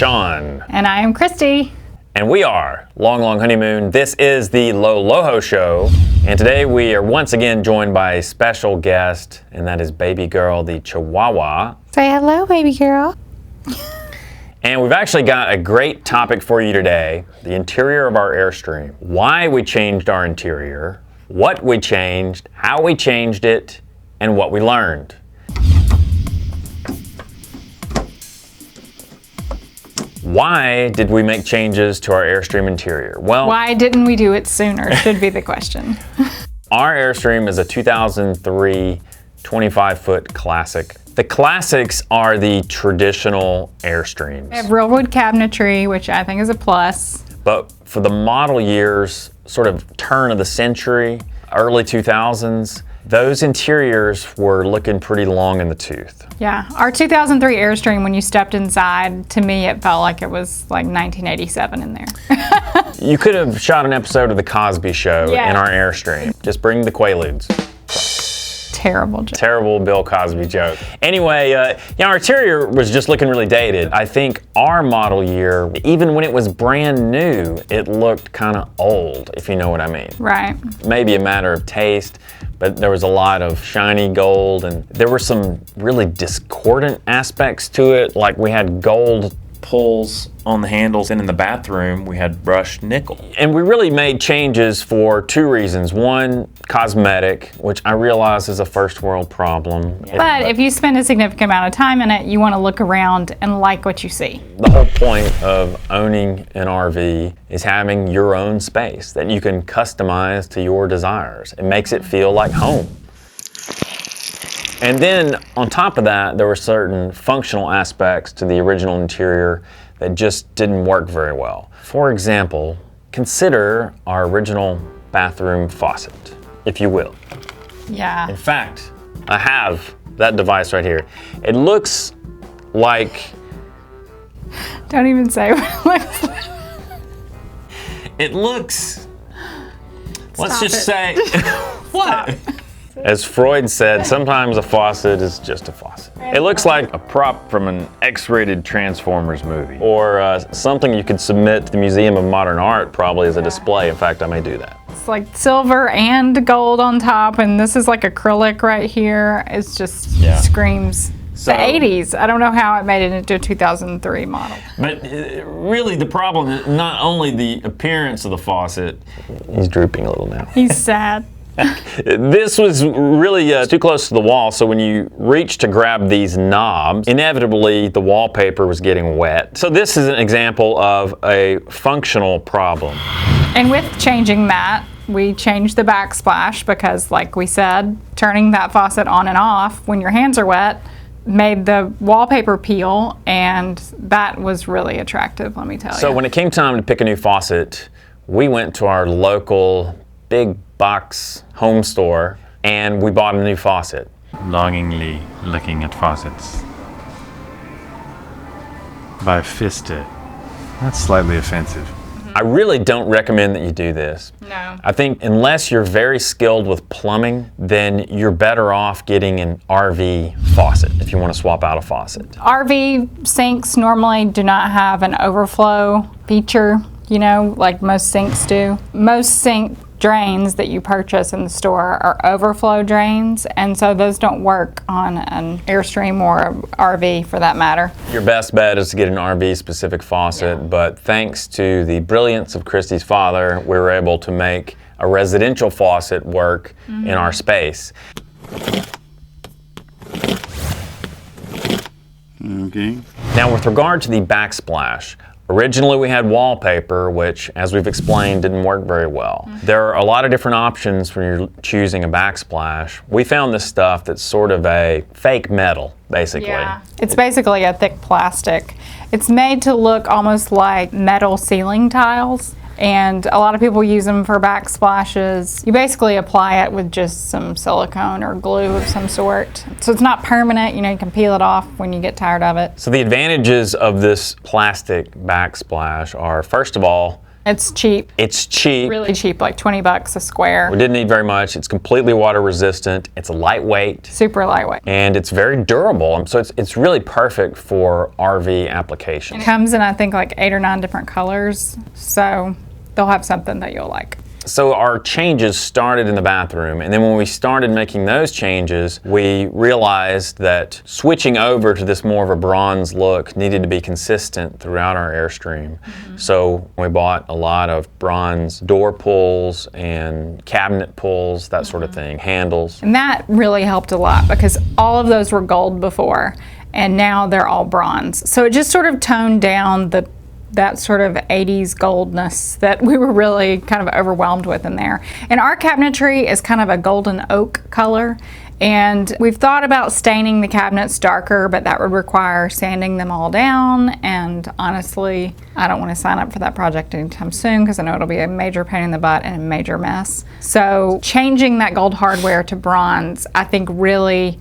Sean. And I am Christy. And we are Long Honeymoon. This is the Loho Show. And today we are once again joined by a special guest, and that is baby girl, the Chihuahua. Say hello, baby girl. And we've actually got a great topic for you today, the interior of our Airstream. Why we changed our interior, what we changed, how we changed it, and what we learned. Why did we make changes to our Airstream interior? Well, why didn't we do it sooner should be the question. Our Airstream is a 2003 25-foot classic. The classics are the traditional Airstreams. We have real wood cabinetry, which I think is a plus. But for the model years, sort of turn of the century, early 2000s, those interiors were looking pretty long in the tooth. Yeah, our 2003 Airstream, when you stepped inside, to me it felt like it was like 1987 in there. You could have shot an episode of The Cosby Show in our Airstream. Just bring the Quaaludes. Terrible joke. Terrible Bill Cosby joke. Anyway, our interior was just looking really dated. I think our model year, even when it was brand new, it looked kind of old, if you know what I mean. Right. Maybe a matter of taste, but there was a lot of shiny gold, and there were some really discordant aspects to it, like we had gold pulls on the handles, and in the bathroom we had brushed nickel. And we really made changes for two reasons. One, cosmetic, which I realize is a first world problem. But if you spend a significant amount of time in it, you want to look around and like what you see. The whole point of owning an RV is having your own space that you can customize to your desires. It makes it feel like home. And then on top of that, there were certain functional aspects to the original interior that just didn't work very well. For example, consider our original bathroom faucet, if you will. Yeah. In fact, I have that device right here. It looks like... Don't even say what it looks like. It looks... Let's Stop just it. say... What? Stop. As Freud said, sometimes a faucet is just a faucet. It looks like a prop from an X-rated Transformers movie, or something you could submit to the Museum of Modern Art probably as a display. In fact, I may do that. It's like silver and gold on top, and this is like acrylic right here. It's just screams the 80s. I don't know how it made it into a 2003 model. But really the problem is not only the appearance of the faucet. He's drooping a little now. He's sad. This was really too close to the wall, so when you reach to grab these knobs, inevitably the wallpaper was getting wet. So this is an example of a functional problem. And with changing that, we changed the backsplash because, like we said, turning that faucet on and off when your hands are wet made the wallpaper peel, and that was really attractive, let me tell you. So when it came time to pick a new faucet, we went to our local big box home store and we bought a new faucet. Longingly looking at faucets. By fisted. That's slightly offensive. I really don't recommend that you do this. No. I think unless you're very skilled with plumbing, then you're better off getting an RV faucet if you want to swap out a faucet. RV sinks normally do not have an overflow feature, like most sinks do. Most sink drains that you purchase in the store are overflow drains, and so those don't work on an Airstream or an RV for that matter. Your best bet is to get an RV specific faucet, but thanks to the brilliance of Christy's father, we were able to make a residential faucet work in our space. Okay. Now with regard to the backsplash, originally we had wallpaper, which, as we've explained, didn't work very well. There are a lot of different options when you're choosing a backsplash. We found this stuff that's sort of a fake metal, basically. Yeah, it's basically a thick plastic. It's made to look almost like metal ceiling tiles, and a lot of people use them for backsplashes. You basically apply it with just some silicone or glue of some sort. So it's not permanent, you can peel it off when you get tired of it. So the advantages of this plastic backsplash are, first of all, It's cheap. It's cheap. Really cheap, like 20 bucks a square. We didn't need very much. It's completely water resistant. It's lightweight. Super lightweight. And it's very durable. So it's really perfect for RV application. It comes in, I think, like 8 or 9 different colors. So they'll have something that you'll like. So our changes started in the bathroom, and then when we started making those changes, we realized that switching over to this more of a bronze look needed to be consistent throughout our Airstream. So we bought a lot of bronze door pulls and cabinet pulls, that sort of thing, handles. And that really helped a lot because all of those were gold before, and now they're all bronze. So it just sort of toned down that sort of 80s goldness that we were really kind of overwhelmed with in there. And our cabinetry is kind of a golden oak color, and we've thought about staining the cabinets darker, but that would require sanding them all down, and honestly, I don't want to sign up for that project anytime soon because I know it'll be a major pain in the butt and a major mess. So changing that gold hardware to bronze, I think really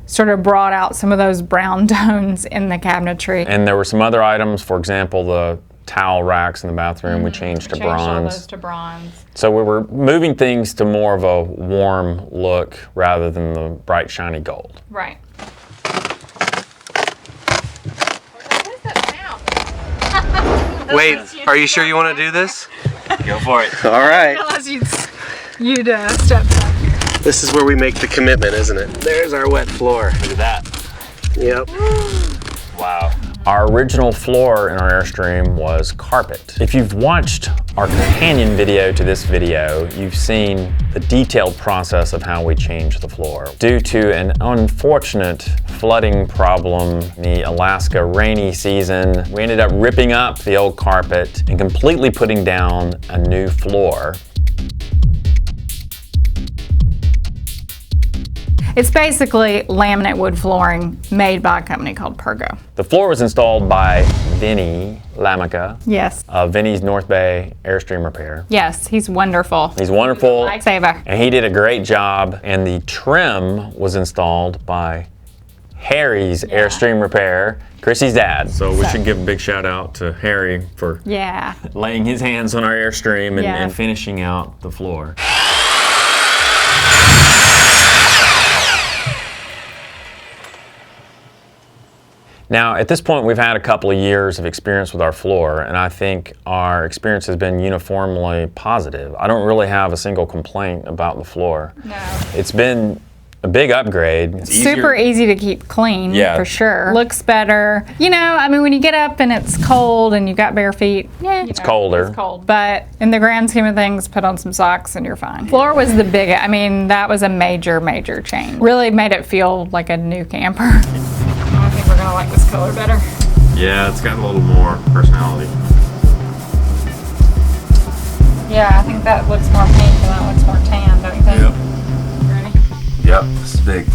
sort of brought out some of those brown tones in the cabinetry. And there were some other items, for example, the towel racks in the bathroom we changed to bronze. All those to bronze. So we were moving things to more of a warm look rather than the bright, shiny gold. Right. Wait, are you sure you want to do this? Go for it. All right. Unless you'd step back. This is where we make the commitment, isn't it? There's our wet floor. Look at that. Yep. Wow. Our original floor in our Airstream was carpet. If you've watched our companion video to this video, you've seen the detailed process of how we changed the floor. Due to an unfortunate flooding problem in the Alaska rainy season, we ended up ripping up the old carpet and completely putting down a new floor. It's basically laminate wood flooring made by a company called Pergo. The floor was installed by Vinny Lamica Yes. of Vinny's North Bay Airstream Repair. Yes, he's wonderful. He's wonderful. Lifesaver. And he did a great job, and the trim was installed by Harry's Airstream Repair, Chrissy's dad. So we should give a big shout out to Harry for Yeah. laying his hands on our Airstream and, Yes. and finishing out the floor. Now, at this point, we've had a couple of years of experience with our floor, and I think our experience has been uniformly positive. I don't really have a single complaint about the floor. No. It's been a big upgrade. It's Super easy to keep clean, Yeah. for sure. Looks better. You know, I mean, when you get up and it's cold and you've got bare feet, yeah. It's colder. It's cold. But in the grand scheme of things, put on some socks and you're fine. Floor was the biggest. I mean, that was a major, major change. Really made it feel like a new camper. I think we're gonna like this color better. Yeah, it's got a little more personality. Yeah, I think that looks more pink and that looks more tan, don't you think? Yep. Ready? Yep, this is big.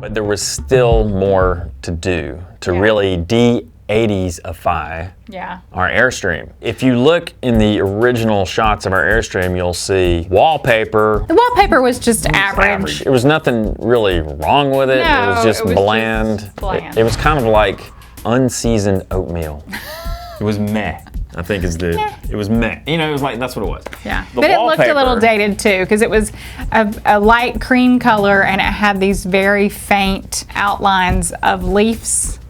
But there was still more to do to really de-80s-ify Yeah. our Airstream. If you look in the original shots of our Airstream, you'll see wallpaper. The wallpaper was just average. It was nothing really wrong with it. No, it was just it was bland. just bland. It was kind of like unseasoned oatmeal. It was meh. I think is the. It was meh. You know, it was like that's what it was. Yeah, The but it looked a little wallpaper- dated too because it was a light cream color and it had these very faint outlines of leaves,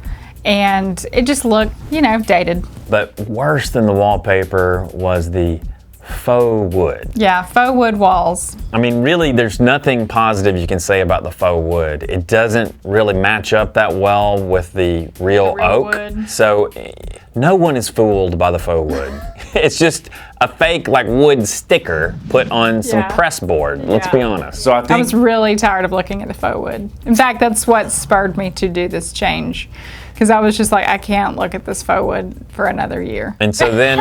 and it just looked, you know, dated. But worse than the wallpaper was the faux wood. Yeah, faux wood walls. I mean, really, there's nothing positive you can say about the faux wood. It doesn't really match up that well with the real oak. wood. So no one is fooled by the faux wood. It's just a fake like wood sticker put on some Yeah. press board. Let's Yeah. be honest. So I I think was really tired of looking at the faux wood. In fact, that's what spurred me to do this change because I was just like, I can't look at this faux wood for another year. And so then,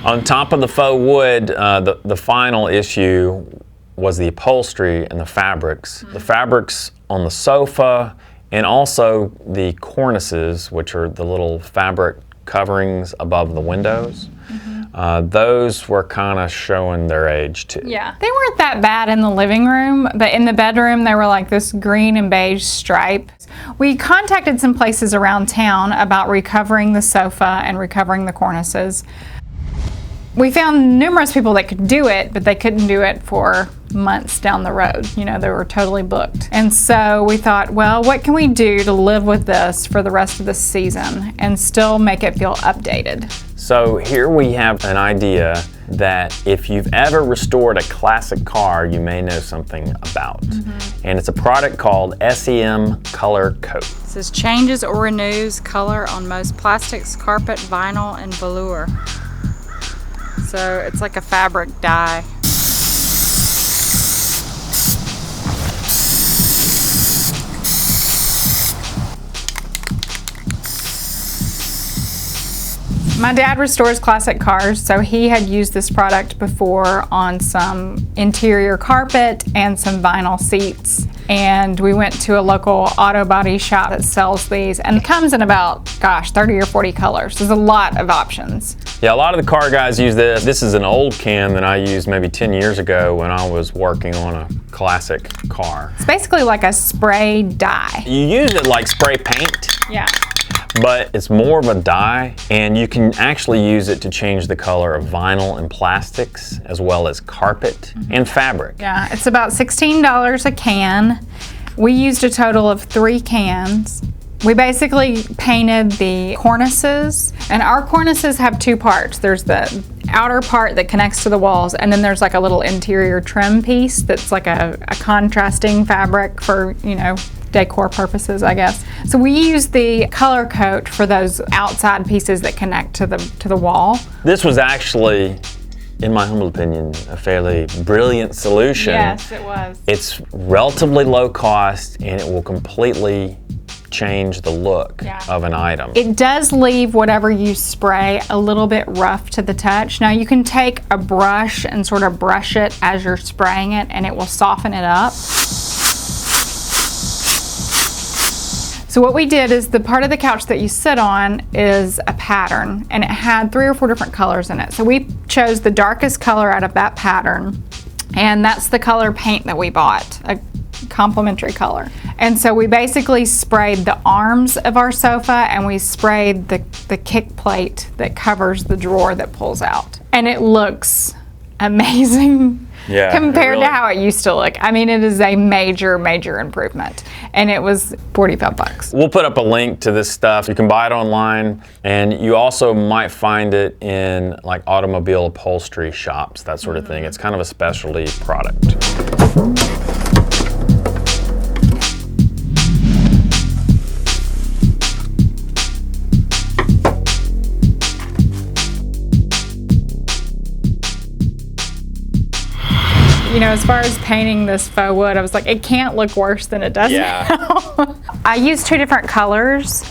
on top of the faux wood, the final issue was the upholstery and the fabrics. The fabrics on the sofa and also the cornices, which are the little fabric coverings above the windows. those were kind of showing their age too. Yeah, they weren't that bad in the living room, but in the bedroom they were like this green and beige stripe. We contacted some places around town about recovering the sofa and recovering the cornices. We found numerous people that could do it, but they couldn't do it for months down the road. You know, they were totally booked. And so we thought, well, what can we do to live with this for the rest of the season and still make it feel updated? So here we have an idea that if you've ever restored a classic car, you may know something about. And it's a product called SEM Color Coat. It says changes or renews color on most plastics, carpet, vinyl, and velour. So it's like a fabric dye. My dad restores classic cars, so he had used this product before on some interior carpet and some vinyl seats. And we went to a local auto body shop that sells these, and it comes in about, 30 or 40 colors. There's a lot of options. Yeah, a lot of the car guys use this. This is an old can that I used maybe 10 years ago when I was working on a classic car. It's basically like a spray dye. You use it like spray paint, Yeah. but it's more of a dye, and you can actually use it to change the color of vinyl and plastics, as well as carpet and fabric. Yeah, it's about $16 a can. We used a total of 3 cans. We basically painted the cornices, and our cornices have 2 parts. There's the outer part that connects to the walls, and then there's like a little interior trim piece that's like a contrasting fabric for, you know, decor purposes, I guess. So we use the color coat for those outside pieces that connect to the wall. This was actually, in my humble opinion, a fairly brilliant solution. Yes, it was. It's relatively low cost, and it will completely change the look of an item. It does leave whatever you spray a little bit rough to the touch. Now you can take a brush and sort of brush it as you're spraying it, and it will soften it up. So what we did is the part of the couch that you sit on is a pattern, and it had 3 or 4 different colors in it. So we chose the darkest color out of that pattern, and that's the color paint that we bought, a complementary color. And so we basically sprayed the arms of our sofa, and we sprayed the kick plate that covers the drawer that pulls out. And it looks amazing. Yeah, compared really, to how it used to look. I mean, it is a major, major improvement. And it was $45. We'll put up a link to this stuff. You can buy it online, and you also might find it in like automobile upholstery shops, that sort of thing. It's kind of a specialty product. You know, as far as painting this faux wood, I was like, it can't look worse than it does now. I used 2 different colors.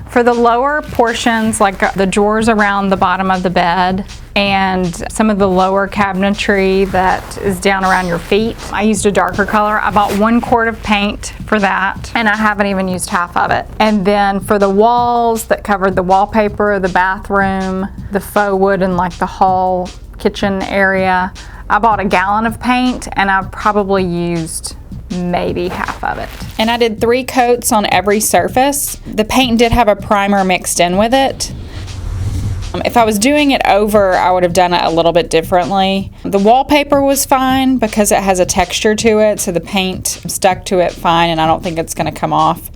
For the lower portions, like the drawers around the bottom of the bed and some of the lower cabinetry that is down around your feet, I used a darker color. I bought 1 quart of paint for that, and I haven't even used half of it. And then for the walls that covered the wallpaper, the bathroom, the faux wood in like the hall kitchen area, I bought a gallon of paint, and I probably used maybe half of it. And I did 3 coats on every surface. The paint did have a primer mixed in with it. If I was doing it over, I would have done it a little bit differently. The wallpaper was fine because it has a texture to it, so the paint stuck to it fine, and I don't think it's going to come off.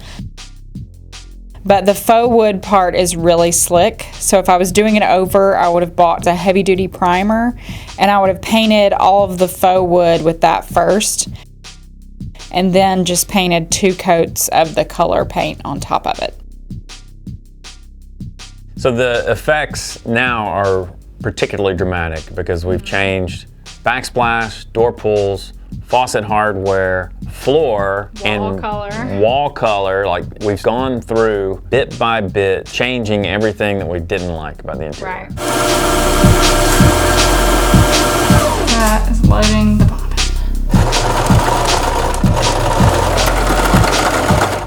But the faux wood part is really slick, so if I was doing it over, I would have bought a heavy-duty primer, and I would have painted all of the faux wood with that first, and then just painted 2 coats of the color paint on top of it. So the effects now are particularly dramatic because we've changed backsplash, door pulls, faucet hardware, floor, wall color. Like, we've gone through bit by bit, changing everything that we didn't like about the interior. Right. That is loading the bottom.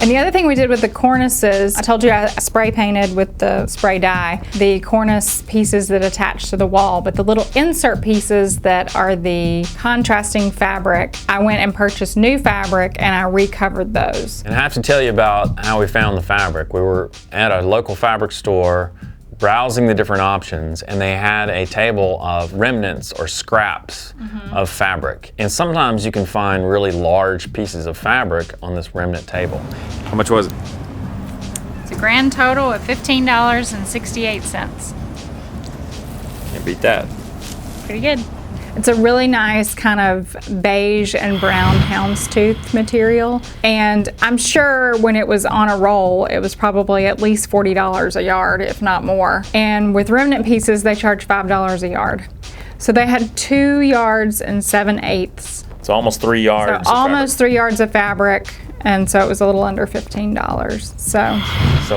And the other thing we did with the cornices, I told you I spray painted with the spray dye the cornice pieces that attach to the wall, but the little insert pieces that are the contrasting fabric, I went and purchased new fabric and I recovered those. And I have to tell you about how we found the fabric. We were at a local fabric store browsing the different options, and they had a table of remnants or scraps of fabric. And sometimes you can find really large pieces of fabric on this remnant table. How much was it? It's a grand total of $15.68. Can't beat that. Pretty good. It's a really nice kind of beige and brown houndstooth material. And I'm sure when it was on a roll, it was probably at least $40 a yard, if not more. And with remnant pieces, they charge $5 a yard. So they had 2 yards and 7/8. It's almost 3 yards. So almost 3 yards of fabric. And so it was a little under $15. So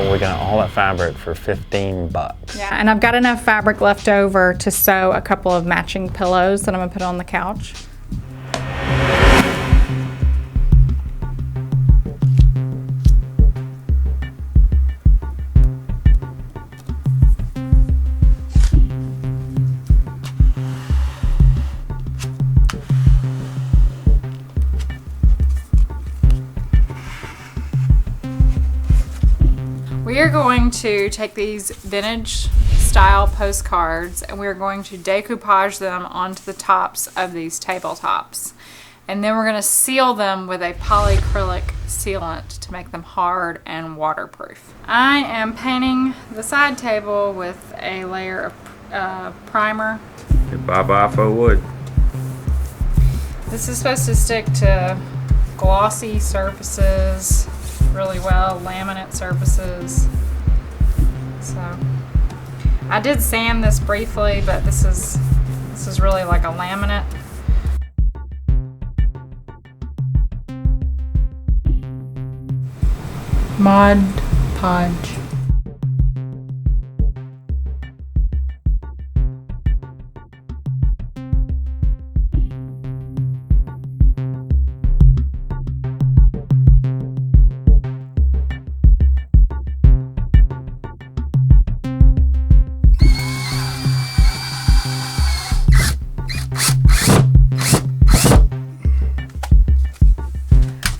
we got all that fabric for 15 bucks. yeah, and I've got enough fabric left over to sew a couple of matching pillows that I'm gonna put on the couch. We are going to take these vintage style postcards and we're going to decoupage them onto the tops of these tabletops. And then we're going to seal them with a polyacrylic sealant to make them hard and waterproof. I am painting the side table with a layer of primer. Bye-bye for wood. This is supposed to stick to glossy surfaces really well, laminate surfaces. So I did sand this briefly, but this is really like a laminate. Mod Podge.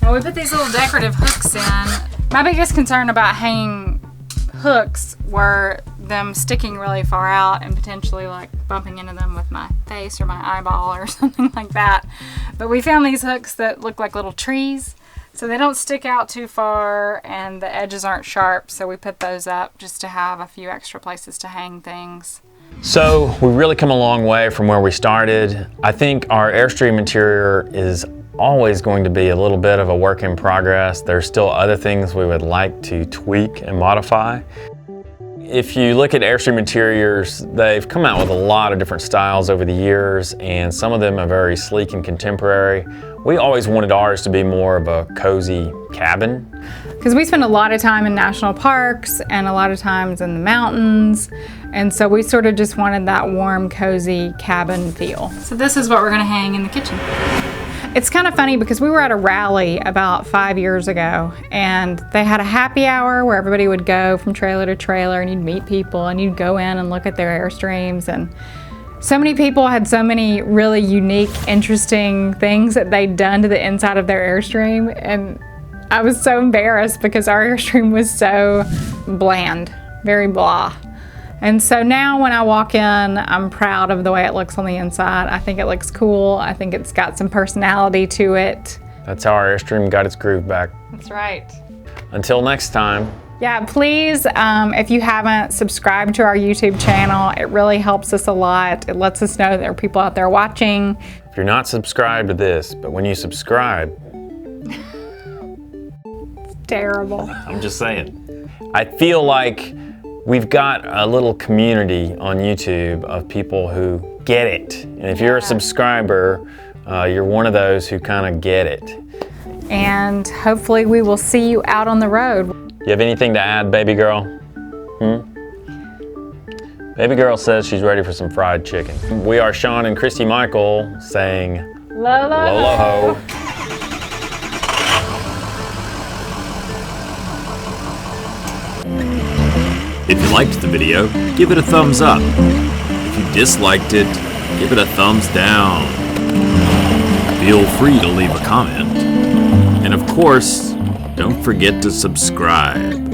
Well, we put these little decorative hooks in. My biggest concern about hanging hooks were them sticking really far out and potentially like bumping into them with my face or my eyeball or something like that. But we found these hooks that look like little trees, so they don't stick out too far and the edges aren't sharp, so we put those up just to have a few extra places to hang things. So we've really come a long way from where we started. I think our Airstream interior is always going to be a little bit of a work in progress. There's still other things we would like to tweak and modify. If you look at Airstream interiors, they've come out with a lot of different styles over the years, and some of them are very sleek and contemporary. We always wanted ours to be more of a cozy cabin. Because we spend a lot of time in national parks and a lot of times in the mountains, and so we sort of just wanted that warm, cozy cabin feel. So this is what we're gonna hang in the kitchen. It's kind of funny because we were at a rally about 5 years ago, and they had a happy hour where everybody would go from trailer to trailer and you'd meet people and you'd go in and look at their Airstreams, and so many people had so many really unique, interesting things that they'd done to the inside of their Airstream, and I was so embarrassed because our Airstream was so bland, very blah. And so now when I walk in, I'm proud of the way it looks on the inside. I think it looks cool. I think it's got some personality to it. That's how our Airstream got its groove back. That's right. Until next time. Yeah, please, if you haven't subscribed to our YouTube channel, it really helps us a lot. It lets us know there are people out there watching. If you're not subscribed to this, but when you subscribe, it's terrible. I'm just saying. I feel like we've got a little community on YouTube of people who get it. And if you're a subscriber, you're one of those who kind of get it. And hopefully we will see you out on the road. You have anything to add, baby girl? Baby girl says she's ready for some fried chicken. We are Sean and Christy Michael saying, Lo lo Lo lo ho. If you liked the video, give it a thumbs up. If you disliked it, give it a thumbs down. Feel free to leave a comment. And of course, don't forget to subscribe.